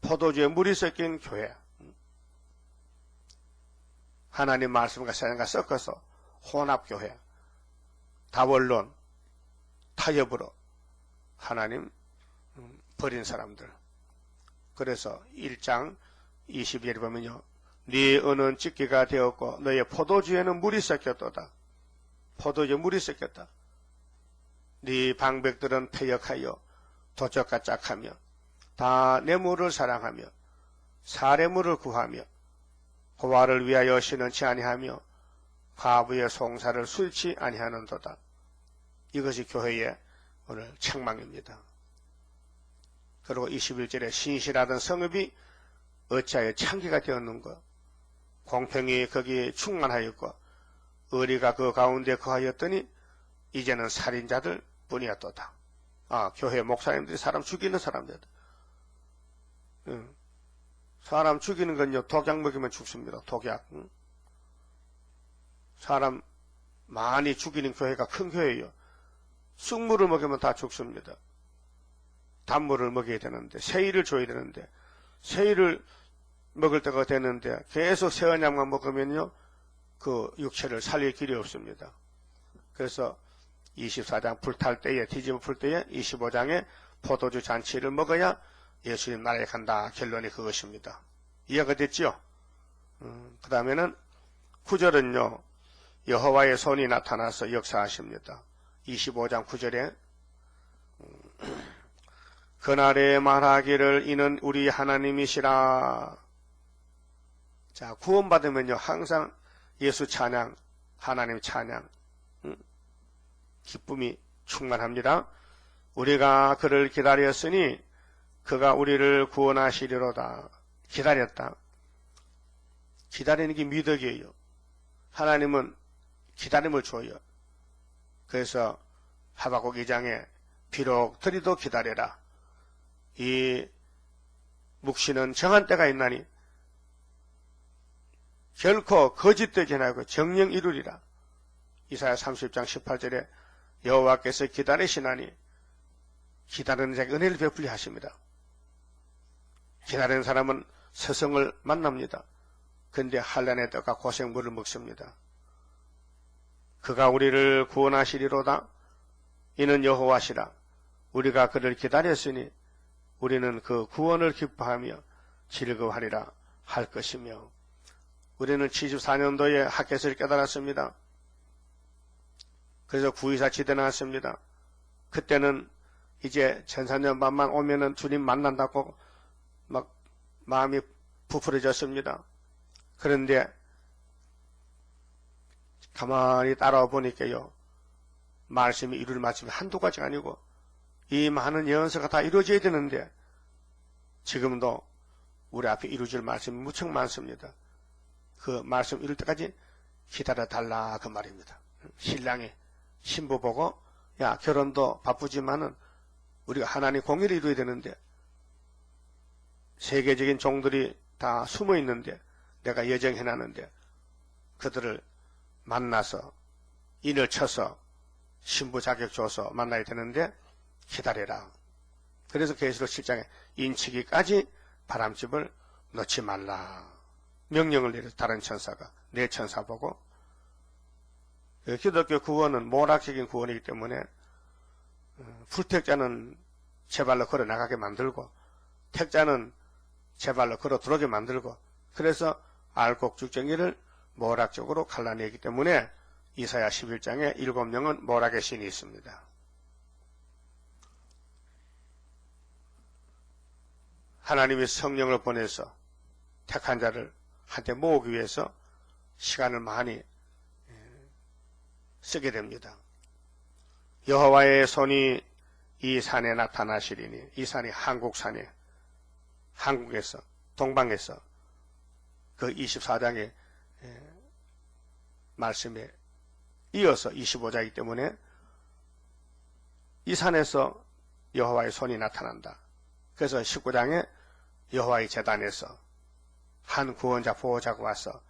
포도주에 물이 섞인 교회야. 하나님 말씀과 세상과 섞어서 혼합교회야. 다원론, 타협으로 하나님 버린 사람들. 그래서 1장 22절에 보면요. 네 은은 찢기가 되었고 너의 포도주에는 물이 섞였도다. 포도주에 물이 섞였다. 네 방백들은 패역하여 도적과 짝하며 다 뇌물을 사랑하며 사례물을 구하며 고아를 위하여 신은치 아니하며 과부의 송사를 술치 아니하는도다. 이것이 교회의 오늘 책망입니다. 그리고 21절에 신실하던 성읍이 어찌하여 창기가 되었는가. 공평이 거기에 충만하였고 의리가 그 가운데 거하였더니 이제는 살인자들 뿐이었도다. 교회 목사님들이 사람 죽이는 사람들이다. 사람 죽이는 건요, 독약 먹이면 죽습니다. 독약. 사람 많이 죽이는 교회가 큰 교회예요. 쑥물을 먹이면 다 죽습니다. 단물을 먹여야 되는데, 새이를 줘야 되는데, 새이를 먹을 때가 되는데, 계속 새어냥만 먹으면요, 그 육체를 살릴 길이 없습니다. 그래서 24장 불탈 때에, 뒤집어 풀 때에 25장에 포도주 잔치를 먹어야 예수님 나라에 간다. 결론이 그것입니다. 이해가 됐죠? 그 다음에는 9절은요, 여호와의 손이 나타나서 역사하십니다. 25장 9절에 그날에 말하기를 이는 우리 하나님이시라. 자, 구원받으면요 항상 예수 찬양, 하나님 찬양, 기쁨이 충만합니다. 우리가 그를 기다렸으니 그가 우리를 구원하시리로다. 기다렸다. 기다리는 게 미덕이에요. 하나님은 기다림을 줘요. 그래서 하박국 2장에 비록 들이도 기다려라. 이 묵시는 정한 때가 있나니 결코 거짓되지 않고 정령 이루리라. 이사야 30장 18절에 여호와께서 기다리시나니 기다리는 자에게 은혜를 베풀리 하십니다. 기다리는 사람은 서성을 만납니다. 그런데 한란의 떡과 고생물을 먹습니다. 그가 우리를 구원하시리로다. 이는 여호와시라. 우리가 그를 기다렸으니 우리는 그 구원을 기뻐하며 즐거워하리라 할 것이며, 우리는 74년도에 학개서를 깨달았습니다. 그래서 구의사 지대 나왔습니다. 그때는 이제 천사년반만 오면은 주님 만난다고 막 마음이 부풀어졌습니다. 그런데 가만히 따라와 보니까요, 말씀이 이룰 말씀이 한두 가지가 아니고 이 많은 예언서가 다 이루어져야 되는데 지금도 우리 앞에 이루어질 말씀이 무척 많습니다. 그 말씀 이룰 때까지 기다려달라 그 말입니다. 신랑이 신부 보고, 야, 결혼도 바쁘지만은 우리가 하나님 공의를 이루어야 되는데 세계적인 종들이 다 숨어 있는데 내가 예정해놨는데 그들을 만나서 인을 쳐서 신부 자격 줘서 만나야 되는데 기다려라. 그래서 계시록 7장에 인치기까지 바람집을 넣지 말라 명령을 내려서 다른 천사가 내 천사 보고, 기독교 구원은 모락적인 구원이기 때문에 불택자는 제 발로 걸어 나가게 만들고 택자는 제 발로 걸어 들어오게 만들고, 그래서 알곡죽정이를 모락적으로 갈라내기 때문에 이사야 11장에 7명은 모락의 신이 있습니다. 하나님이 성령을 보내서 택한 자를 한테 모으기 위해서 시간을 많이 쓰게 됩니다. 여호와의 손이 이 산에 나타나시리니, 이 산이 한국산에, 한국에서 동방에서 그 24장의 말씀에 이어서 25장이기 때문에 이 산에서 여호와의 손이 나타난다. 그래서 19장에 여호와의 제단에서 한 구원자 보호자가 와서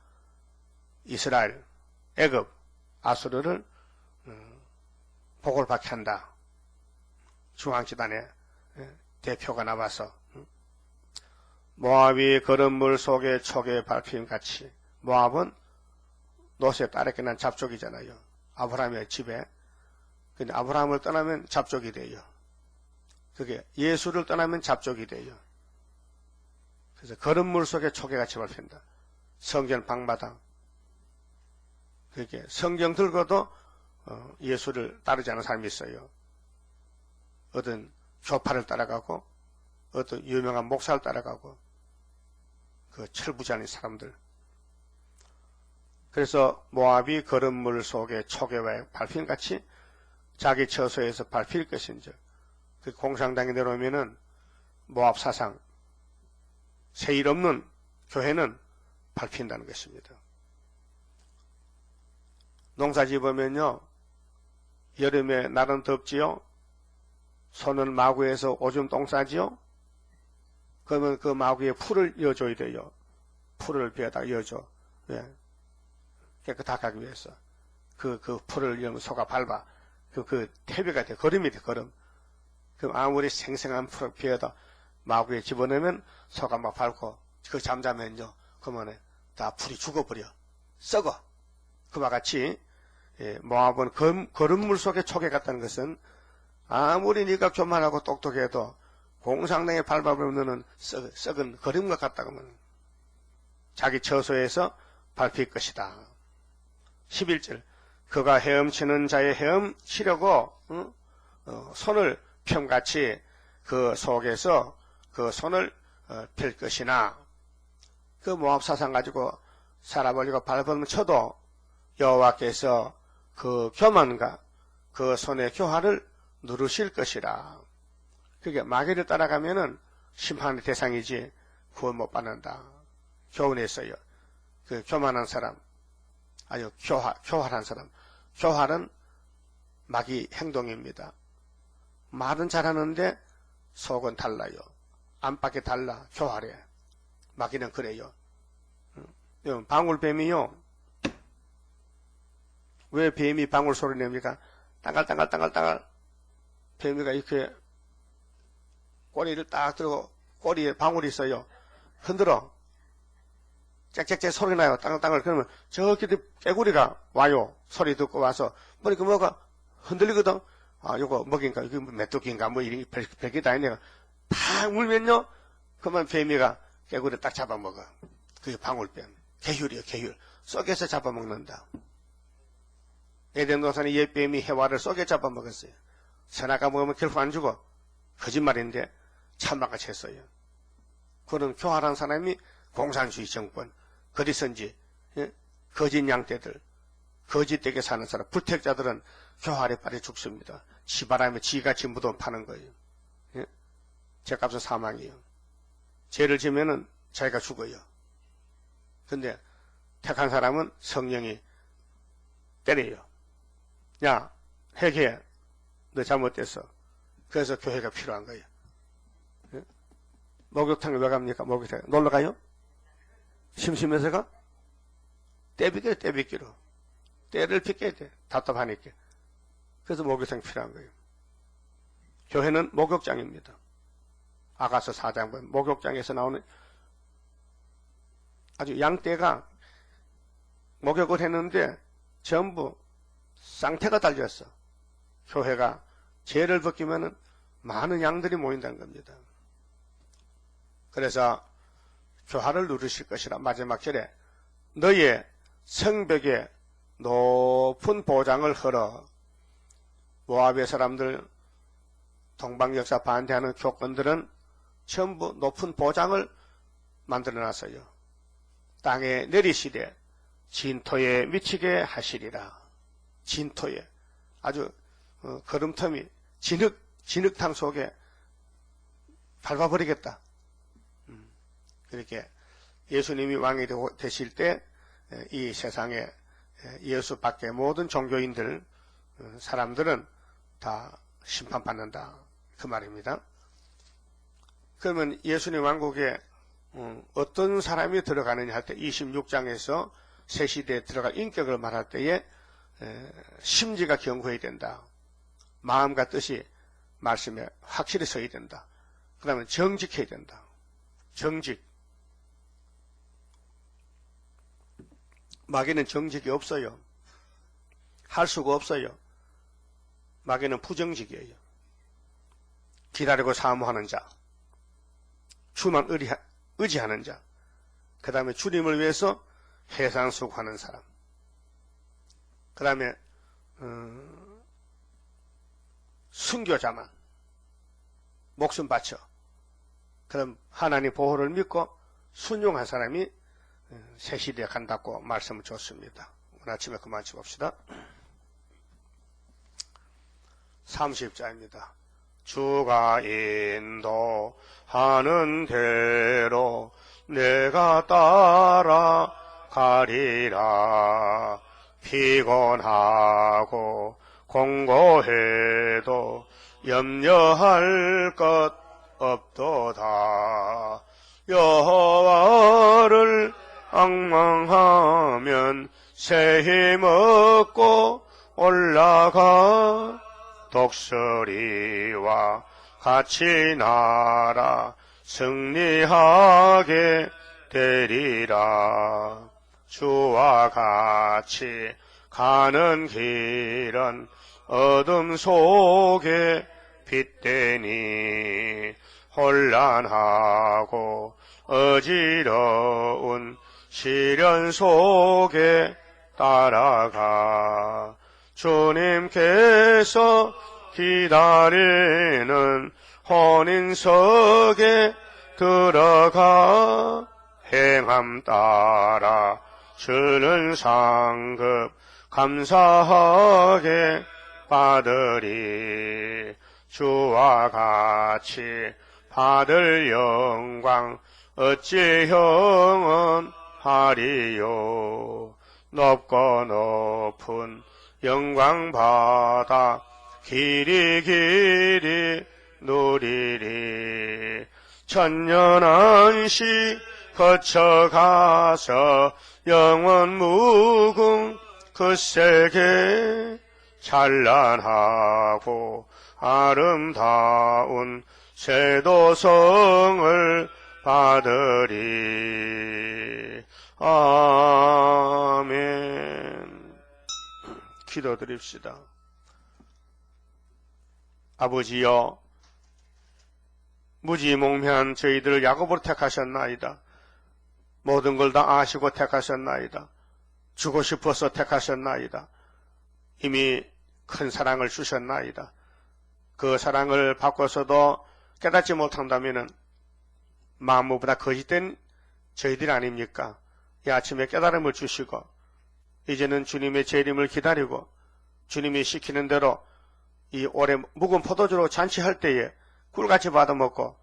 이스라엘, 애굽, 아수르를 복을 받게 한다. 중앙지단에 대표가 나와서 모압이 거름물 속에 촉의 밟힘같이, 모압은 롯의 딸에게 난 잡족이잖아요. 아브라함의 집에. 근데 아브라함을 떠나면 잡족이 돼요. 그게 예수를 떠나면 잡족이 돼요. 그래서 거름물 속에 촉에같이 밟힌다. 성전 방마당. 그렇게 성경 들고도 예수를 따르지 않은 사람이 있어요. 어떤 교파를 따라가고 어떤 유명한 목사를 따라가고 그 철부지하는 사람들. 그래서 모압이 거름물 속에 촉에와 밟힘같이 자기 처소에서 밟힐 것인즉, 그 공산당에 내려오면은 모압 사상, 세일 없는 교회는 밟힌다는 것입니다. 농사지 보면요, 여름에 날은 덥지요. 소는 마구에서 오줌 똥 싸지요. 그러면 그 마구에 풀을 이어줘야 돼요. 풀을 비에다 이어줘. 왜? 깨끗하게 하기 위해서. 그 풀을 이으면 소가 밟아. 그 태비가 돼. 걸음이 돼, 걸음. 그럼 아무리 생생한 풀을 비에다 마구에 집어넣으면 소가 막 밟고, 그 잠자면요, 그러면 다 풀이 죽어버려. 썩어. 그와 같이, 모압은 거름물 속에 촉에 갔다는 것은 아무리 네가 교만하고 똑똑해도 공상당에 밟아보면은 썩은 거름과 같다고 하면 자기 처소에서 밟힐 것이다. 11절, 그가 헤엄치는 자의 헤엄치려고 손을 펴같이 그 속에서 그 손을 펼 것이나, 그 모압 사상 가지고 살아버리고 밟으면 쳐도 여호와께서 그 교만과 그 손의 교화를 누르실 것이라. 그게 마귀를 따라가면은 심판의 대상이지 구원 못 받는다. 교훈했어요. 그 교만한 사람, 아주 교활한 사람. 교활은 마귀 행동입니다. 말은 잘하는데 속은 달라요. 안팎이 달라. 교활해. 마귀는 그래요. 방울뱀이요. 왜 뱀이 방울 소리 냅니까? 땅갈땅갈 뱀이가 이렇게 꼬리를 딱 들고 꼬리에 방울이 있어요. 흔들어. 짹짹짹 소리 나요. 땅글땅글. 그러면 저기 깨구리가 와요. 소리 듣고 와서 보니까 뭐가 흔들리거든. 아, 요거 먹인가, 이거 메뚜기인가, 뭐 이런 별게 다 있네요. 다 울면요, 그러면 뱀이가 떼구리 딱 잡아먹어. 그게 방울뱀. 개휼이에요, 개휼. 쏙에서 잡아먹는다. 에덴 동산의 옛뱀이 해와를 쏙에 잡아먹었어요. 선악과 먹으면 결코 안 죽어. 거짓말인데 참마같이 했어요. 그런 교활한 사람이 공산주의 정권, 거리선지, 거짓 양떼들, 거짓되게 사는 사람, 불택자들은 교활에 빠져 죽습니다. 지바람에 지같이 묻어 파는 거예요. 죄값은 사망이에요. 죄를 지면은 자기가 죽어요. 근데 택한 사람은 성령이 때려요. 야, 회개해. 너 잘못됐어. 그래서 교회가 필요한 거예요. 목욕탕에 왜 갑니까? 목욕탕에 놀러 가요? 심심해서 가? 떼비게요, 떼비기로. 때를 빗겨야 돼. 답답하니까. 그래서 목욕탕이 필요한 거예요. 교회는 목욕장입니다. 아가서 4장 보면 목욕장에서 나오는 아주 양떼가 목욕을 했는데 전부 쌍태가 달렸어. 교회가 죄를 벗기면은 많은 양들이 모인다는 겁니다. 그래서 교화를 누르실 것이라 마지막 절에 너의 성벽에 높은 보장을 헐어. 모압의 사람들 동방역사 반대하는 교권들은 전부 높은 보장을 만들어놨어요. 땅에 내리시되 진토에 미치게 하시리라. 진토에 아주 거름텀이 진흙탕 속에 밟아버리겠다. 그렇게 예수님이 왕이 되실 때 이 세상에 예수 밖에 모든 종교인들 사람들은 다 심판받는다. 그 말입니다. 그러면 예수님 왕국에 어떤 사람이 들어가느냐 할 때 26장에서 새 시대에 들어갈 인격을 말할 때에 심지가 견고해야 된다. 마음과 뜻이 말씀에 확실히 서야 된다. 그 다음에 정직해야 된다. 정직. 마귀는 정직이 없어요. 할 수가 없어요. 마귀는 부정직이에요. 기다리고 사모하는 자, 주만 의지하는 자, 그 다음에 주님을 위해서 해산수고하는 사람, 그 다음에 순교자만 목숨 바쳐 그럼 하나님 보호를 믿고 순종한 사람이 새 시대에 간다고 말씀을 줬습니다. 오늘 아침에 그만 칩읍시다. 30자입니다. 주가 인도하는 대로 내가 따라가리라. 피곤하고 공고해도 염려할 것 없도다. 여호와를 앙망하면 새 힘 얻고 올라가. 독수리와 같이 날아 승리하게 되리라. 주와 같이 가는 길은 어둠 속에 빛되니 혼란하고 어지러운 시련 속에 따라가. 주님께서 기다리는 혼인석에 들어가. 행함 따라 주는 상급 감사하게 받으리. 주와 같이 받을 영광 어찌 형언하리요. 높고 높은 영광 받아 길이 누리리. 천년한시 거쳐가서 영원 무궁 그 세계 찬란하고 아름다운 세도성을 받으리. 아멘. 기도드립시다. 아버지여, 무지몽매한 저희들을 야곱으로 택하셨나이다. 모든 걸 다 아시고 택하셨나이다. 주고 싶어서 택하셨나이다. 이미 큰 사랑을 주셨나이다. 그 사랑을 받고서도 깨닫지 못한다면 만무보다 거짓된 저희들이 아닙니까? 이 아침에 깨달음을 주시고 이제는 주님의 재림을 기다리고 주님이 시키는 대로 이 올해 묵은 포도주로 잔치할 때에 꿀같이 받아먹고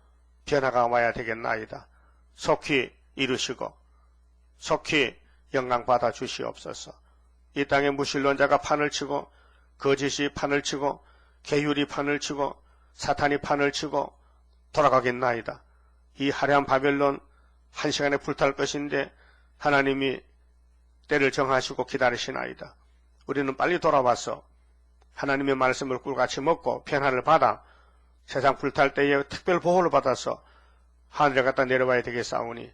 변화가 와야 되겠나이다. 속히 이루시고 속히 영광 받아 주시옵소서. 이 땅에 무신론자가 판을 치고 거짓이 판을 치고 계율이 판을 치고 사탄이 판을 치고 돌아가겠나이다. 이 화려한 바벨론 한 시간에 불탈 것인데 하나님이 때를 정하시고 기다리시나이다. 우리는 빨리 돌아와서 하나님의 말씀을 꿀같이 먹고 변화를 받아 세상 불탈 때에 특별 보호를 받아서 하늘에 갖다 내려와야 되겠사오니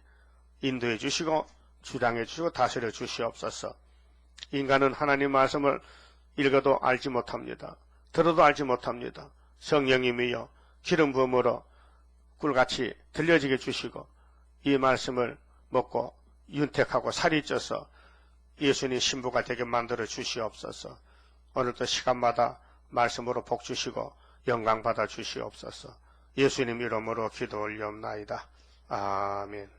인도해 주시고 주장해 주시고 다스려 주시옵소서. 인간은 하나님 말씀을 읽어도 알지 못합니다. 들어도 알지 못합니다. 성령님이여 기름 부음으로 꿀같이 들려지게 주시고 이 말씀을 먹고 윤택하고 살이 쪄서 예수님 신부가 되게 만들어 주시옵소서. 오늘도 시간마다 말씀으로 복 주시고 영광 받아 주시옵소서. 예수님 이름으로 기도 올리옵나이다. 아멘.